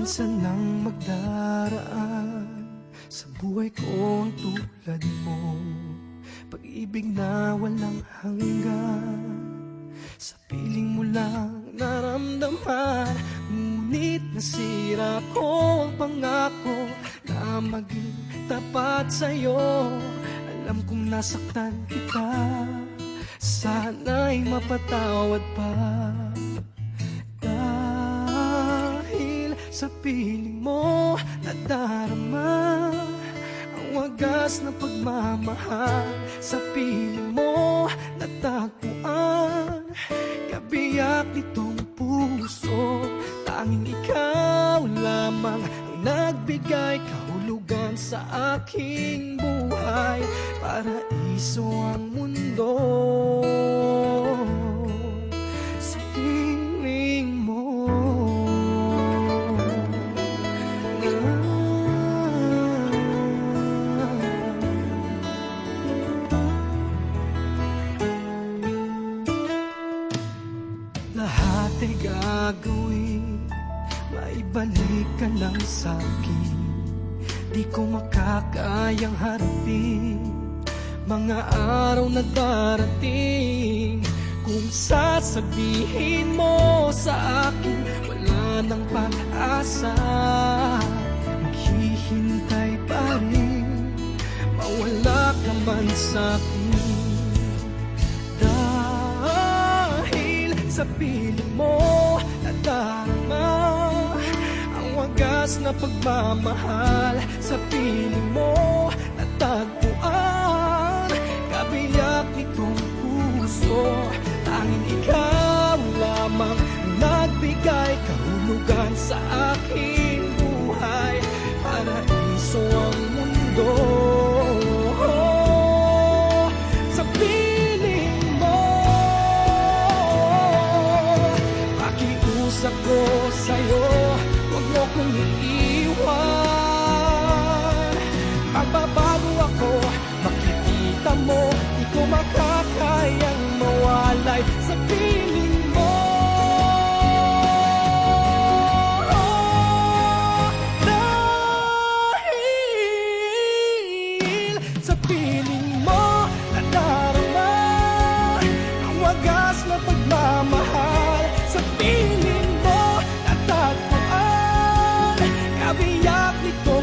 Minsan lang magdaraan sa buhay ko ang tulad mo, pag-ibig na walang hanggan, sa piling mo lang naramdaman. Ngunit nasira ko ang pangako na maging tapat sa'yo. Alam kong nasaktan kita, sana'y mapatawad pa. Dahil sa piling mo nadarama ang wagas na pagmamahal, sa piling mo natagpuan kabiyak nitong puso. Tanging ikaw lamang ang nagbigay kahulugan sa aking buhay. Paraiso ang mundo sa piling mo. Lahat ay gagawin, maibalik ka lang sa'kin. Di ko makakayang harapin mga araw na darating. Kung sasabihin mo sa akin wala nang pag-asa, maghihintay pa rin, mawala ka man sa'kin. Dahil sa piling mo nadarama ang wagas na pagmamahal, sa piling mo natagpuan kabiyak nitong puso. Tanging ikaw lamang nagbigay kahulugan sa aking buhay. Paraiso ang mundo sa piling mo. Pakiusap ko sa'yo, huwag mo kong iiwan. Magbabago ako, makikita mo, di ko makakayang mawalay sa piling mo. Dahil sa piling mo nadarama ang wagas na pagmamahal, sa piling mo natagpuan kabiyak nito